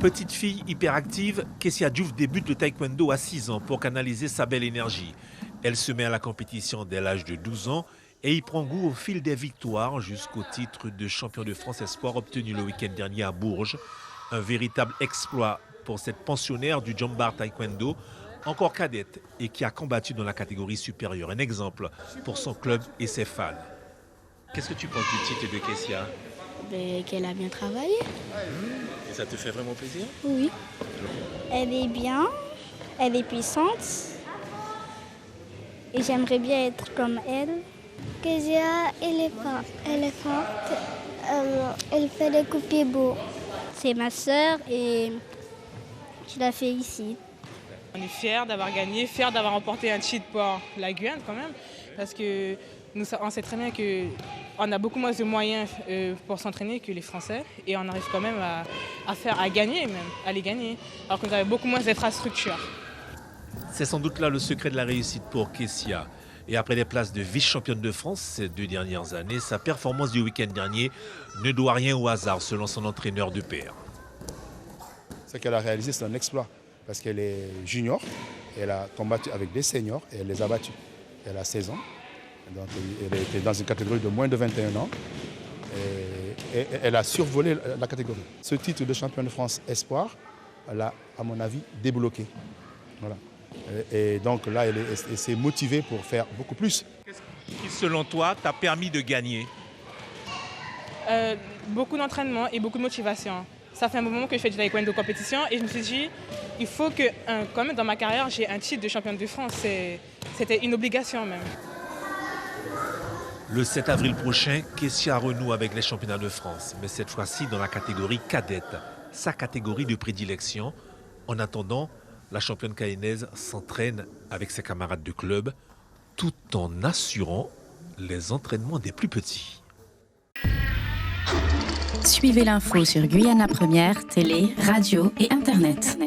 Petite fille hyperactive, Kessia Diouf débute le taekwondo à 6 ans pour canaliser sa belle énergie. Elle se met à la compétition dès l'âge de 12 ans et y prend goût au fil des victoires jusqu'au titre de champion de France Espoir obtenu le week-end dernier à Bourges. Un véritable exploit pour cette pensionnaire du Jambar Taekwondo, encore cadette et qui a combattu dans la catégorie supérieure. Un exemple pour son club et ses fans. Qu'est-ce que tu penses du titre de Kessia ? Qu'elle a bien travaillé. Et ça te fait vraiment plaisir ? Oui. Elle est bien, elle est puissante. Et j'aimerais bien être comme elle. Kessia, elle est forte. Elle fait des coups de pied beaux. C'est ma sœur et je la fais ici. On est fiers d'avoir gagné, fiers d'avoir remporté un titre pour la Guyane quand même. Parce que on sait très bien qu'on a beaucoup moins de moyens pour s'entraîner que les Français. Et on arrive quand même à gagner même, à les gagner. Alors qu'on avait beaucoup moins d'infrastructures. C'est sans doute là le secret de la réussite pour Kessia. Et après des places de vice-championne de France ces 2 dernières années, sa performance du week-end dernier ne doit rien au hasard selon son entraîneur de pair. Ce qu'elle a réalisé, c'est un exploit. Parce qu'elle est junior, elle a combattu avec des seniors et elle les a battus. Elle a 16 ans, donc elle était dans une catégorie de moins de 21 ans et elle a survolé la catégorie. Ce titre de champion de France Espoir, elle a, à mon avis, débloqué. Voilà. Et donc là, elle s'est motivée pour faire beaucoup plus. Qu'est-ce qui, selon toi, t'a permis de gagner ? Beaucoup d'entraînement et beaucoup de motivation. Ça fait un moment que je fais du taekwondo compétition et je me suis dit, il faut que, quand même dans ma carrière, j'ai un titre de championne de France. C'était une obligation même. Le 7 avril prochain, Kessia renoue avec les championnats de France, mais cette fois-ci dans la catégorie cadette, sa catégorie de prédilection. En attendant, la championne caïnaise s'entraîne avec ses camarades de club, tout en assurant les entraînements des plus petits. Suivez l'info sur Guyana Première, télé, radio et internet.